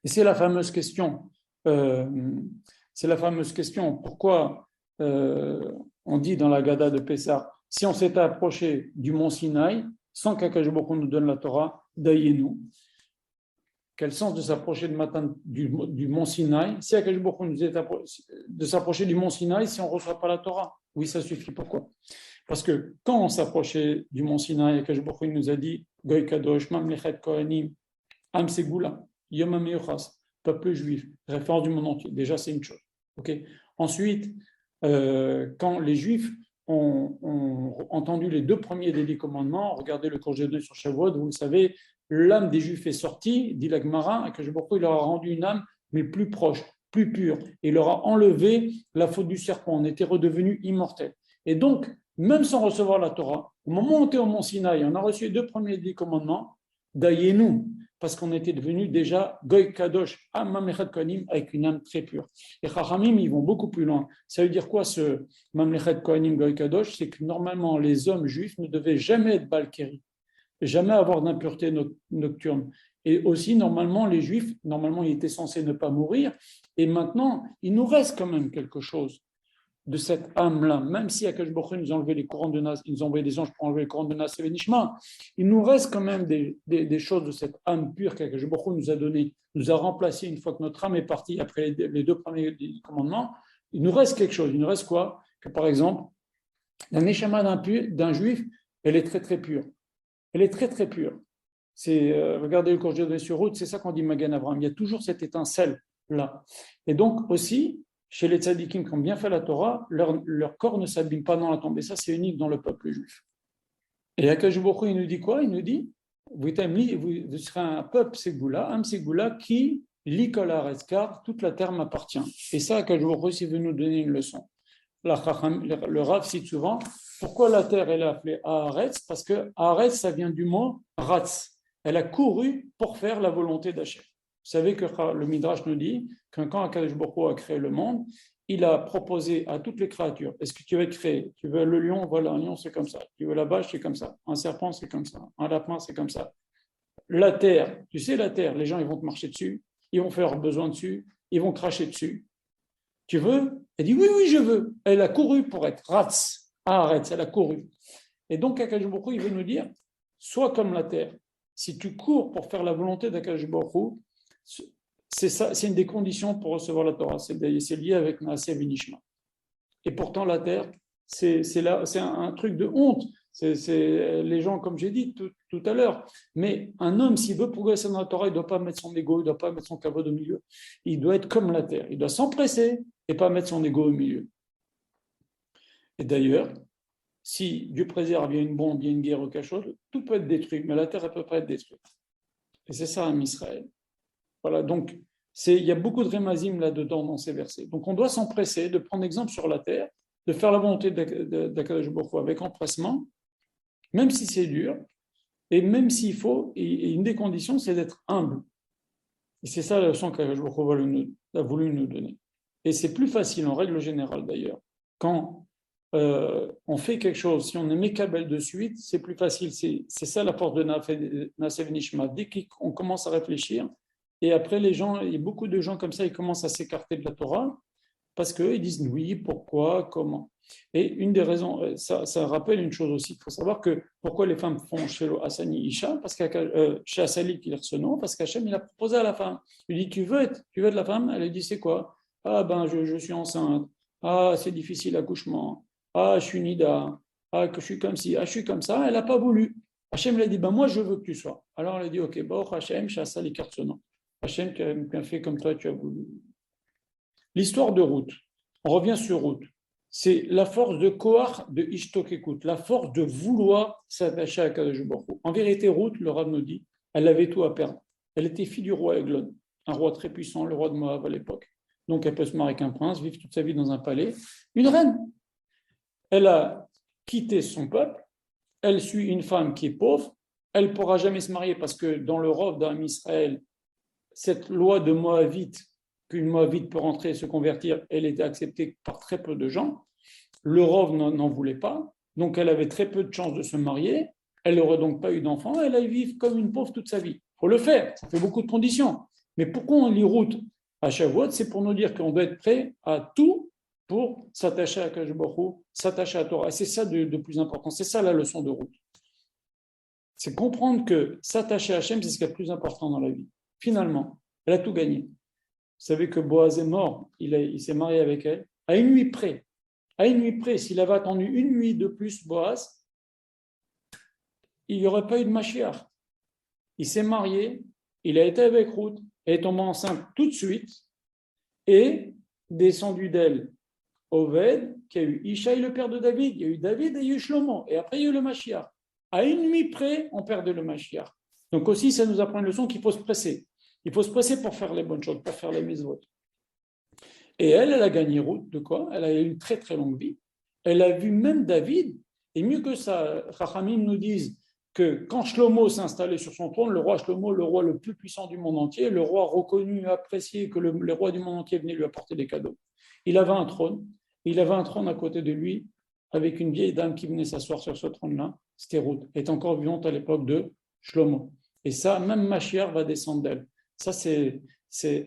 et c'est la fameuse question, pourquoi on dit dans la Gada de Pessah, si on s'était approché du mont Sinaï, sans qu'Akash Baruch Hu nous donne la Torah, d'Ayenu. Quel sens de s'approcher du mont Sinaï? Si Akash Baruch Hu nous dit de s'approcher du mont Sinaï, si on ne reçoit pas la Torah? Oui, ça suffit. Pourquoi? Parce que quand on s'approchait du mont Sinaï, Akash Baruch Hu nous a dit Goy Kadosh, Mamlechet Kohanim, Am Segula, Yom HaMeyuchas, peuple juif, référence du monde entier. Déjà, c'est une chose. Okay. Ensuite, quand les Juifs ont entendu les 2 premiers des 10 commandements, regardez le Korban sur Shavuot, vous le savez, l'âme des Juifs est sortie, dit la Gemara, et que il leur a rendu une âme, mais plus proche, plus pure, et il leur a enlevé la faute du serpent, on était redevenus immortels. Et donc, même sans recevoir la Torah, au moment où on était au mont Sinaï, on a reçu les 2 premiers des 10 commandements, d'Ayenu, parce qu'on était devenu déjà Goy Kadosh, Mamlechet Kohanim, avec une âme très pure. Et Chachamim, ils vont beaucoup plus loin. Ça veut dire quoi ce Mamlechet Kohanim, Goy Kadosh? C'est que normalement, les hommes juifs ne devaient jamais être Balkéri, jamais avoir d'impureté nocturne. Et aussi, normalement, les juifs, normalement, ils étaient censés ne pas mourir. Et maintenant, il nous reste quand même quelque chose de cette âme-là, même si Akash Baruch Hu nous a enlevé les courants de Nas, ils nous ont envoyé des anges pour enlever les courants de Nas et Benishma, il nous reste quand même des choses de cette âme pure qu'Akash Baruch Hu nous a donné, nous a remplacé une fois que notre âme est partie après les deux premiers commandements. Il nous reste quelque chose. Il nous reste quoi? Que par exemple, la neshama d'un juif, elle est très très pure. Elle est très très pure. Regardez le cours de sur route, c'est ça qu'on dit Magan Abraham. Il y a toujours cette étincelle là. Et donc aussi, chez les tzadikim qui ont bien fait la Torah, leur corps ne s'abîme pas dans la tombe. Et ça, c'est unique dans le peuple juif. Et Akash Baruch Hu, il nous dit quoi? Il nous dit, vous serez un peuple Ségoula, un Ségoula qui l'ikol haaretz, car toute la terre m'appartient. Et ça, Akash Baruch Hu, il veut nous donner une leçon. Le Rav cite souvent, pourquoi la terre elle est appelée Haaretz? Parce que Haaretz, ça vient du mot Ratz. Elle a couru pour faire la volonté d'Hachem. Vous savez que le Midrash nous dit que quand Akadosh Baruch Hu a créé le monde, il a proposé à toutes les créatures, est-ce que tu veux créer? Tu veux le lion? Voilà, un lion, c'est comme ça. Tu veux la vache? C'est comme ça. Un serpent, c'est comme ça. Un lapin, c'est comme ça. La terre, tu sais, la terre, les gens, ils vont te marcher dessus, ils vont faire besoin dessus, ils vont cracher dessus. Tu veux? Elle dit oui, oui, je veux. Elle a couru pour être Ratz, Haaretz, elle a couru. Et donc, Akadosh Baruch Hu, il veut nous dire, sois comme la terre. Si tu cours pour faire la volonté d'Akadosh Baruch Hu, c'est ça, c'est une des conditions pour recevoir la Torah. C'est lié avec Naaseh V'Nishma. Et pourtant, la terre, c'est un truc de honte. C'est les gens, comme j'ai dit tout à l'heure. Mais un homme, s'il veut progresser dans la Torah, il ne doit pas mettre son ego, il ne doit pas mettre son kavod au milieu. Il doit être comme la terre. Il doit s'empresser et pas mettre son ego au milieu. Et d'ailleurs, si Dieu préserve, il y a une bombe, il y a une guerre ou quelque chose, tout peut être détruit, mais la terre, elle ne peut pas être détruite. Et c'est ça, un Israël. Voilà, donc il y a beaucoup de rémazim là-dedans dans ces versets. Donc on doit s'empresser de prendre exemple sur la terre, de faire la volonté d'Akadosh Baruch Hu avec empressement, même si c'est dur, et même s'il faut, et une des conditions, c'est d'être humble. Et c'est ça la leçon qu'Akadosh Baruch Hu a voulu nous donner. Et c'est plus facile, en règle générale d'ailleurs, quand on fait quelque chose, si on est mécabel de suite, c'est plus facile. C'est ça la force de Naaseh V'Nishma. Dès qu'on commence à réfléchir, et après les gens, il y a beaucoup de gens comme ça, ils commencent à s'écarter de la Torah, parce qu'ils disent oui, pourquoi, comment. Et une des raisons, ça rappelle une chose aussi, il faut savoir que pourquoi les femmes font chez Hassani Isha, parce que chez Hassali qui est ce nom, parce qu'Hachem il a proposé à la femme, il dit tu veux être de la femme, elle lui dit c'est quoi? Ah ben je suis enceinte, ah c'est difficile l'accouchement, ah je suis nida, ah que je suis comme ci, ah je suis comme ça, elle n'a pas voulu. Hachem lui a dit ben moi je veux que tu sois. Alors elle a dit ok, bon Hachem, chez Hassali carte ce nom. Hachem qui a fait comme toi tu as voulu. L'histoire de Ruth, on revient sur Ruth. C'est la force de Koach de Ishtok écoute, la force de vouloir s'attacher à Kadosh Baruch Hu. En vérité, Ruth, le Rav nous dit, elle avait tout à perdre. Elle était fille du roi Eglon, un roi très puissant, le roi de Moab à l'époque. Donc elle peut se marier avec un prince, vivre toute sa vie dans un palais. Une reine. Elle a quitté son peuple, elle suit une femme qui est pauvre, elle ne pourra jamais se marier parce que dans l'Europe, dans Israël, cette loi de Moabite, qu'une Moabite peut rentrer et se convertir, elle était acceptée par très peu de gens. Le Rov n'en voulait pas, donc elle avait très peu de chances de se marier, elle n'aurait donc pas eu d'enfant, elle allait vivre comme une pauvre toute sa vie. Il faut le faire, ça fait beaucoup de conditions. Mais pourquoi on lit Ruth à Shavuot? C'est pour nous dire qu'on doit être prêt à tout pour s'attacher à Kadosh Baruch Hu, s'attacher à la Torah. Et c'est ça de plus important, c'est ça la leçon de Ruth. C'est comprendre que s'attacher à Hachem, c'est ce qui est le plus important dans la vie. Finalement, elle a tout gagné. Vous savez que Boaz est mort, il s'est marié avec elle, à une nuit près. À une nuit près, s'il avait attendu une nuit de plus, Boaz, il n'y aurait pas eu de Mashiach. Il s'est marié, il a été avec Ruth, elle est tombée enceinte tout de suite, et descendu d'elle Oved, qui a eu Ishaï, le père de David, il y a eu David et il y a eu Shlomo, et après il y a eu le Mashiach. À une nuit près, on perd le Mashiach. Donc aussi, ça nous apprend une leçon qu'il faut se presser. Il faut se presser pour faire les bonnes choses, pour faire les mitzvot. Et elle a gagné Ruth de quoi? Elle a eu une très très longue vie. Elle a vu même David, et mieux que ça, Chachamim nous disent que quand Shlomo s'est installé sur son trône, le roi Shlomo, le roi le plus puissant du monde entier, le roi reconnu, apprécié, que les rois du monde entier venaient lui apporter des cadeaux. Il avait un trône à côté de lui, avec une vieille dame qui venait s'asseoir sur ce trône-là, c'était Ruth, elle est encore vivante à l'époque de Shlomo. Et ça, même Mashiach va descendre d'elle. Ça, c'est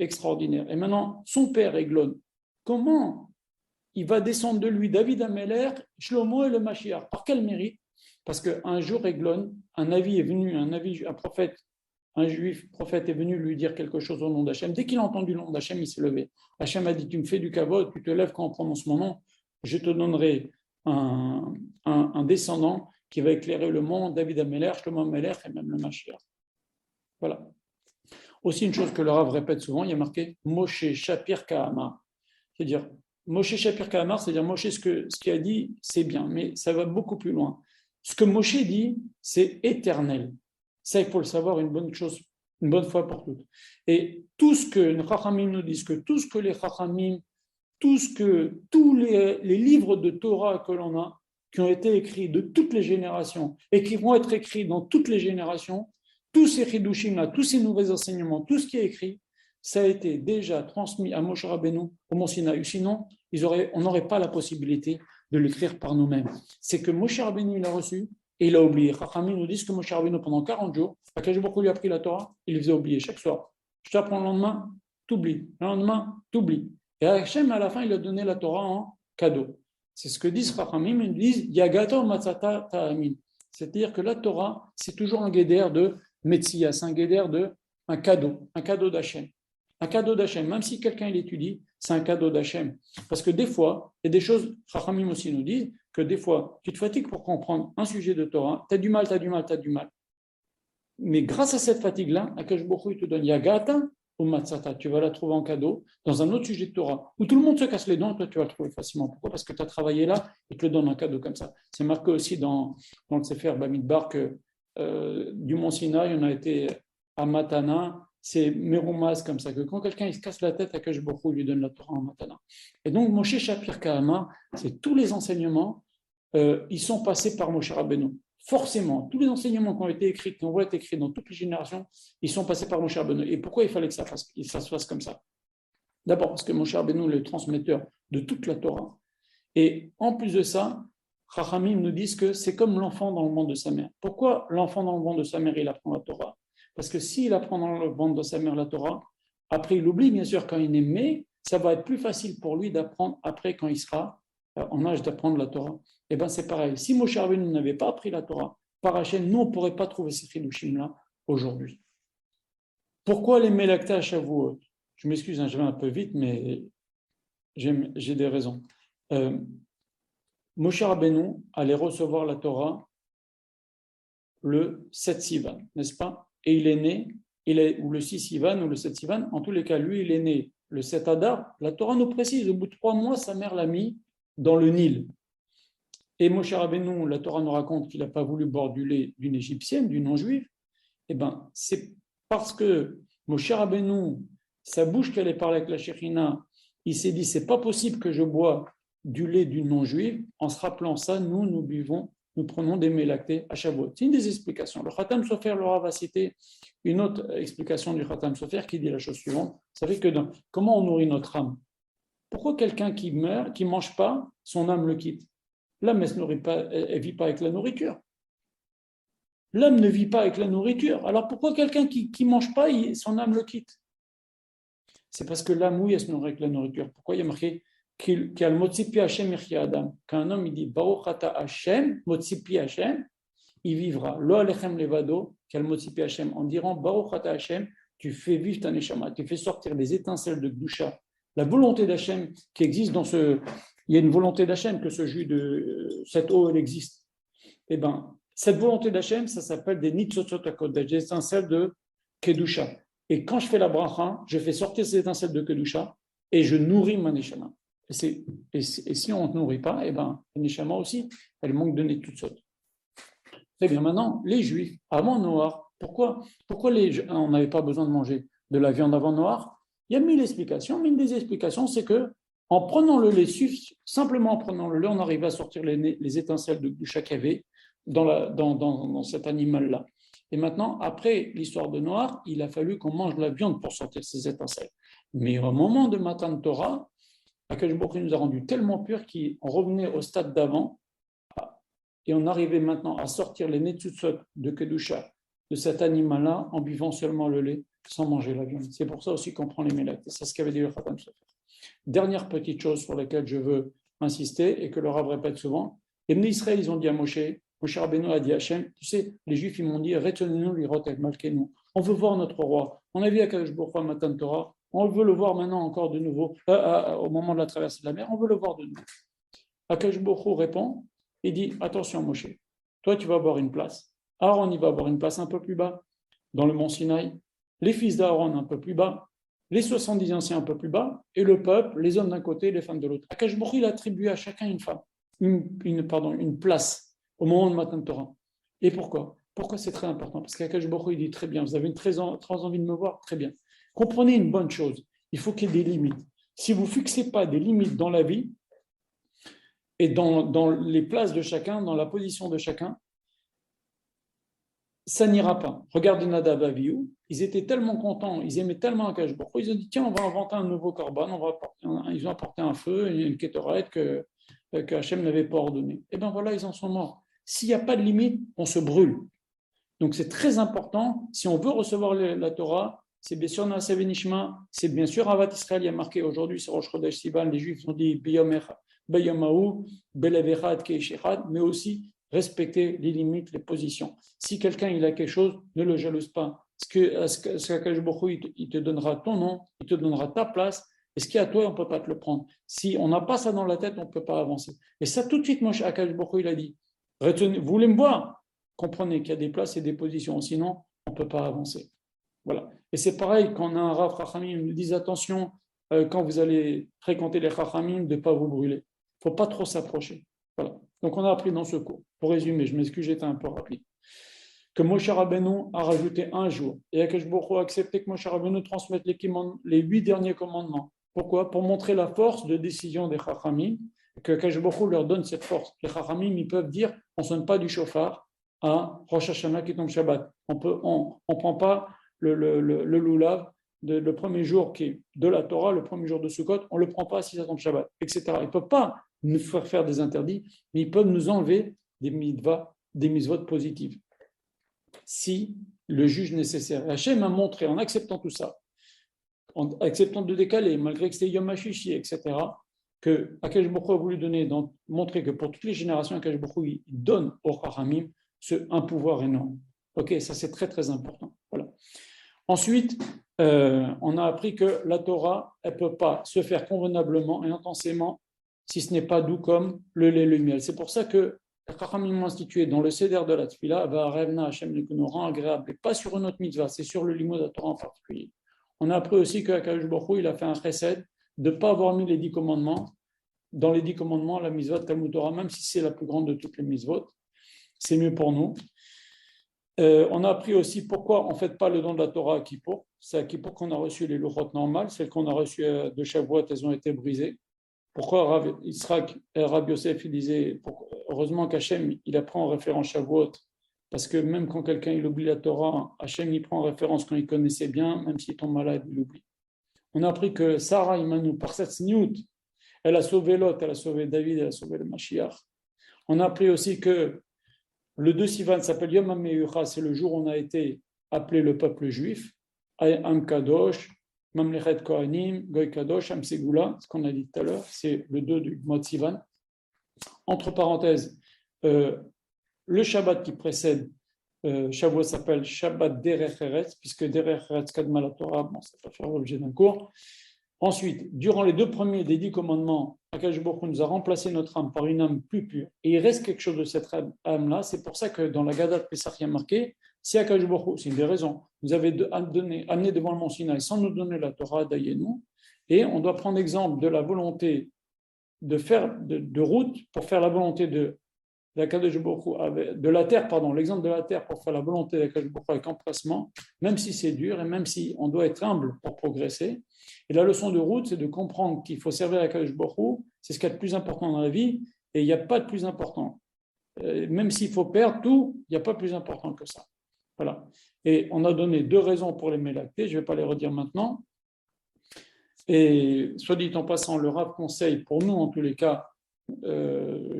extraordinaire. Et maintenant, son père, Eglon, comment il va descendre de lui David Ameller, Shlomo et le Mashiach? Par quel mérite? Parce qu'un jour, Eglon, un prophète, un juif prophète est venu lui dire quelque chose au nom d'Hachem. Dès qu'il a entendu le nom d'Hachem, il s'est levé. Hachem a dit, tu me fais du kavod, tu te lèves quand on prononce mon nom, je te donnerai un descendant qui va éclairer le monde, David Ameller, Shlomo Ameller et même le Mashiach. Voilà. Aussi une chose que le Rav répète souvent, il y a marqué Moshe Shapir Kahamar. C'est-à-dire, Moshe Shapir Kahamar, c'est-à-dire Moshe, ce qu'il a dit, c'est bien, mais ça va beaucoup plus loin. Ce que Moshe dit, c'est éternel. Ça, il faut le savoir une bonne fois pour toutes. Et tout ce que les Chachamim nous disent, que tout ce que les Chachamim, tous les livres de Torah que l'on a, qui ont été écrits de toutes les générations et qui vont être écrits dans toutes les générations, tous ces chidushim-là, tous ces nouveaux enseignements, tout ce qui est écrit, ça a été déjà transmis à Moshe Rabbeinu au Mont Sinaï. Sinon, on n'aurait pas la possibilité de l'écrire par nous-mêmes. C'est que Moshe Rabbeinu il a reçu et il a oublié. Chachamim nous disent que Moshe Rabbeinu, pendant 40 jours, Akadosh Baruch Hu lui a pris la Torah, il les faisait oublier chaque soir. Je t'apprends le lendemain, t'oublies. Le lendemain, t'oublies. Et Hachem, à la fin, il a donné la Torah en cadeau. C'est ce que disent Chachamim, ils disent Yagato Matzata Ta'amin. C'est-à-dire que la Torah, c'est toujours un guédère de Metsias, un guédère un cadeau d'Hachem. Un cadeau d'Hachem, même si quelqu'un l'étudie, c'est un cadeau d'Hachem. Parce que des fois, il y a des choses, Chachamim aussi nous disent, que des fois, tu te fatigues pour comprendre un sujet de Torah, tu as du mal. Mais grâce à cette fatigue-là, Akadosh Baruch Hu te donne Yagata ou Matzata, tu vas la trouver en cadeau dans un autre sujet de Torah, où tout le monde se casse les dents, toi tu vas le trouver facilement. Pourquoi? Parce que tu as travaillé là et te le donne un cadeau comme ça. C'est marqué aussi dans le Sefer Bamidbar que du Mont Sinaï, on a été à Matana, c'est Meroumas comme ça, que quand quelqu'un il se casse la tête, Akadosh Baruch Hu lui donne la Torah en Matana. Et donc Moshe Shapir Kahama, c'est tous les enseignements, ils sont passés par Moshe Rabbeinu. Forcément, tous les enseignements qui ont été écrits, qui ont été écrits dans toutes les générations, ils sont passés par Moshe Rabbeinu. Et pourquoi il fallait que ça se fasse comme ça? D'abord parce que Moshe Rabbeinu est le transmetteur de toute la Torah. Et en plus de ça, Chachamim nous disent que c'est comme l'enfant dans le ventre de sa mère. Pourquoi l'enfant dans le ventre de sa mère, il apprend la Torah? Parce que s'il apprend dans le ventre de sa mère la Torah, après il oublie bien sûr quand il est né, ça va être plus facile pour lui d'apprendre après quand il sera en âge d'apprendre la Torah. Et bien c'est pareil. Si Moshe Rabbeinu n'avait pas appris la Torah, par Hachem, nous on ne pourrait pas trouver ces chidushim-là aujourd'hui. Pourquoi les Melakta à Shavuot? Je m'excuse, je vais un peu vite, mais j'ai des raisons. Moshe Rabbeinu allait recevoir la Torah le 7 Sivan, n'est-ce pas? Et il est né, ou le 6 Sivan ou le 7 Sivan, en tous les cas, lui, il est né le 7 Adar. La Torah nous précise, au bout de 3 mois, sa mère l'a mis dans le Nil. Et Moshe Rabbeinu, la Torah nous raconte qu'il n'a pas voulu boire du lait d'une égyptienne, d'une non-juive. Eh bien, c'est parce que Moshe Rabbeinu, sa bouche qui allait parler avec la Shekhinah, il s'est dit, c'est pas possible que je bois du lait d'une non-juive. En se rappelant ça, nous prenons des mets lactés à Shavuot. C'est une des explications. Le Khatam Sofer, le Rav va citer une autre explication du Khatam Sofer qui dit la chose suivante. Vous savez que comment on nourrit notre âme? Pourquoi quelqu'un qui meurt, qui ne mange pas, son âme le quitte? L'âme, elle ne vit pas avec la nourriture. L'âme ne vit pas avec la nourriture. Alors pourquoi quelqu'un qui ne mange pas, son âme le quitte? C'est parce que l'âme, oui, elle se nourrit avec la nourriture. Pourquoi il y a marqué qu'un homme il dit Baruch ata Hashem, Motzipi Hashem, il vivra. Lo alechem levado, qu'al Motzipi Hashem, en disant Baruch ata Hashem, tu fais vivre ta neshama, tu fais sortir des étincelles de Gdusha. La volonté d'Hachem qui existe il y a une volonté d'Hachem que ce jus de cette eau, elle existe. Eh bien, cette volonté d'Hachem, ça s'appelle des nitzotzot hakodesh, des étincelles de Kedusha. Et quand je fais la bracha, je fais sortir ces étincelles de Kedusha et je nourris ma neshama. Et si on ne nourrit pas, eh ben, la neshama aussi, elle manque de nitzotzot. Très bien, maintenant, les Juifs, avant Noir, pourquoi on n'avait pas besoin de manger de la viande avant Noir? Il y a 1000 explications, mais une des explications, c'est que en prenant le lait, simplement en prenant le lait, on arrive à sortir les étincelles de Gdusha qu'il y avait dans cet animal-là. Et maintenant, après l'histoire de Noir, il a fallu qu'on mange de la viande pour sortir ces étincelles. Mais au moment de Matan Torah, Akadosh Baruch Hu nous a rendus tellement purs qu'on revenait au stade d'avant et on arrivait maintenant à sortir les netzutzot de Kedusha de cet animal-là en buvant seulement le lait sans manger la viande. C'est pour ça aussi qu'on prend les mélates. C'est ce qu'avait dit le Khatam Sofer. Dernière petite chose sur laquelle je veux insister et que le Rav répète souvent. Les Israël, ils ont dit à Moshe Rabbeinu a dit à Hachem, tu sais, les Juifs, ils m'ont dit, retenez-nous l'irot et malkenu. On veut voir notre roi. On a vu à Akadosh Baruch Hu Matan Torah. On veut le voir maintenant encore de nouveau, au moment de la traversée de la mer, on veut le voir de nouveau. Akadosh Baruch Hu répond, il dit, attention Moshe, toi tu vas avoir une place. Aaron, il va avoir une place un peu plus bas, dans le mont Sinaï. Les fils d'Aaron un peu plus bas, les 70 anciens un peu plus bas, et le peuple, les hommes d'un côté, les femmes de l'autre. Akadosh Baruch Hu, il a attribué à chacun une femme, une place au moment de Matan Torah. Et pourquoi ? Pourquoi c'est très important ? Parce qu'Akadosh Baruch Hu, il dit très bien, vous avez très envie de me voir, très bien. Comprenez une bonne chose, il faut qu'il y ait des limites. Si vous ne fixez pas des limites dans la vie et dans les places de chacun, dans la position de chacun, ça n'ira pas. Regardez Nadav et Avihu, ils étaient tellement contents, ils aimaient tellement Akadosh Baruch Hu, ils ont dit tiens, on va inventer un nouveau korban, ils ont apporté un feu, une kétorette que Hachem n'avait pas ordonné. Et bien voilà, ils en sont morts. S'il n'y a pas de limite, on se brûle. Donc c'est très important, si on veut recevoir la Torah, c'est bien sûr Naaseh Venishma, c'est bien sûr Avat Israël, il y a marqué aujourd'hui, c'est Rosh Chodesh Sivan, les Juifs ont dit Beyamahu, Belevechad, Keishechad, mais aussi respecter les limites, les positions. Si quelqu'un il a quelque chose, ne le jalouse pas. Ce qu'Akadosh Baruch Hu, il te donnera ton nom, il te donnera ta place, et ce qui est à toi, on ne peut pas te le prendre. Si on n'a pas ça dans la tête, on ne peut pas avancer. Et ça, tout de suite, moi, Akadosh Baruch Hu, il a dit, vous voulez me voir ? Comprenez qu'il y a des places et des positions, sinon, on ne peut pas avancer. Voilà. Et c'est pareil, quand on a un Rav Chachamim, ils nous disent attention, quand vous allez fréquenter les Chachamim, de ne pas vous brûler. Il ne faut pas trop s'approcher. Voilà. Donc on a appris dans ce cours. Pour résumer, je m'excuse, j'étais un peu rapide. Que Moshe Rabbeinu a rajouté un jour. Et Akadosh Baruch Hu a accepté que Moshe Rabbeinu transmette les 8 derniers commandements. Pourquoi ? Pour montrer la force de décision des Chachamim, que Akadosh Baruch Hu leur donne cette force. Les Chachamim, ils peuvent dire on ne sonne pas du shofar à Rosh Hashanah qui tombe Shabbat. On ne prend pas le lulav, le premier jour qui est de la Torah, le premier jour de Sukkot, on ne le prend pas si ça tombe Shabbat, etc. Ils ne peuvent pas nous faire des interdits, mais ils peuvent nous enlever des mitzvot positives. Si le juge nécessaire. Hachem a montré, en acceptant tout ça, en acceptant de décaler, malgré que c'était Yom HaShishi, etc., que Akadosh Baruch Hu a voulu montrer que pour toutes les générations, Akadosh Baruch Hu donne au Chachamim un pouvoir énorme. Ok, ça c'est très très important. Voilà. Ensuite, on a appris que la Torah, elle ne peut pas se faire convenablement et intensément si ce n'est pas doux comme le lait et le miel. C'est pour ça que les Chachamim ont institué dans le Seder de la Tfila, Va'arevna Hashem Likunu, rend agréable, et pas sur une autre mitzvah, c'est sur le limoud de la Torah en particulier. On a appris aussi qu'Akadosh Baruch Hu, il a fait un chesed de ne pas avoir mis les 10 commandements, dans les 10 commandements, la mitzvah de Talmud Torah, même si c'est la plus grande de toutes les mitzvot, c'est mieux pour nous. On a appris aussi pourquoi on ne fait pas le don de la Torah à Kippour. C'est à Kippour qu'on a reçu les louchot normales, celles qu'on a reçues de Shavuot, elles ont été brisées. Pourquoi Rav Yitzhak et Rav Yosef, il disait, heureusement qu'Hachem, il apprend en référence Shavuot, parce que même quand quelqu'un il oublie la Torah, Hachem, il prend en référence quand il connaissait bien, même s'il tombe malade, il oublie. On a appris que Sarah Imanou, par cette sniout, elle a sauvé Lot, elle a sauvé David, elle a sauvé le Mashiach. On a appris aussi que le 2 Sivan s'appelle Yom HaMe'ucha, c'est le jour où on a été appelé le peuple juif, Am Kadosh, Mamlechet Kohanim, Goy Kadosh, Am Segula, ce qu'on a dit tout à l'heure, c'est le 2 du mois de Sivan. Entre parenthèses, le Shabbat qui précède Shavuot s'appelle Shabbat Derech Eretz, puisque Derech Eretz Kadma la Torah, bon, ça va faire l'objet d'un cours. Ensuite, durant les 2 premiers des 10 commandements, Akadosh Baruch Hu nous a remplacé notre âme par une âme plus pure. Et il reste quelque chose de cette âme-là. C'est pour ça que dans la Gadat Pesach, il y a marqué, si Akadosh Baruch Hu, c'est une des raisons, nous avait amené devant le mont Sinaï sans nous donner la Torah d'Ayenu, et on doit prendre exemple de la volonté de route pour faire la volonté de la terre, l'exemple de la terre pour faire la volonté d'Akadosh Baruch Hu avec empressement, même si c'est dur et même si on doit être humble pour progresser. Et la leçon de route, c'est de comprendre qu'il faut servir Akadosh Baruch Hu, c'est ce qu'il y a de plus important dans la vie, et il n'y a pas de plus important même s'il faut perdre tout, il n'y a pas plus important que ça. Voilà. Et on a donné 2 raisons pour les mets lactés, je ne vais pas les redire maintenant. Et soit dit en passant, le Rav conseille, pour nous en tous les cas,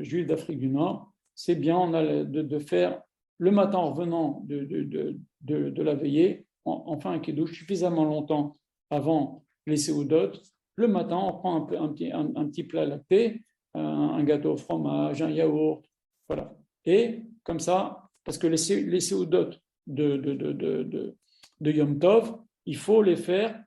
juifs d'Afrique du Nord, c'est bien on a de faire le matin en revenant de la veillée, on fait un kiddush suffisamment longtemps avant les séoudotes. Le matin, on prend un petit plat lacté, un gâteau au fromage, un yaourt, voilà. Et comme ça, parce que les séoudotes de Yom Tov, il faut les faire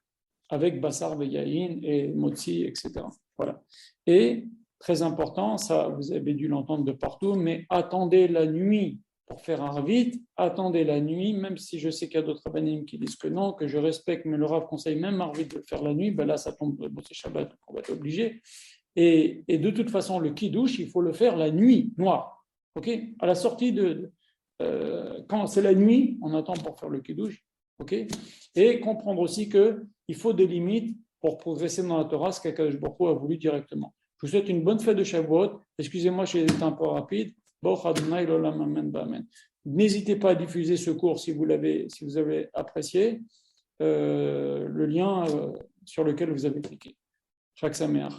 avec Bassar Veyaïn et Motzi, etc. Voilà. Et très important, ça vous avez dû l'entendre de partout, mais attendez la nuit pour faire un ravit, attendez la nuit, même si je sais qu'il y a d'autres rabbinim qui disent que non, que je respecte, mais le Rav conseille même un ravit de le faire la nuit, ben là ça tombe, bon, c'est Shabbat, on va être obligé. Et de toute façon, le kiddush, il faut le faire la nuit noire. Okay, à la sortie quand c'est la nuit, on attend pour faire le kiddush. Okay, et comprendre aussi qu'il faut des limites pour progresser dans la Torah, ce qu'Akadosh Baruch Hu a voulu directement. Je vous souhaite une bonne fête de Shavuot. Excusez-moi, j'ai été un peu rapide. N'hésitez pas à diffuser ce cours si vous avez apprécié le lien sur lequel vous avez cliqué. Chak Sameach.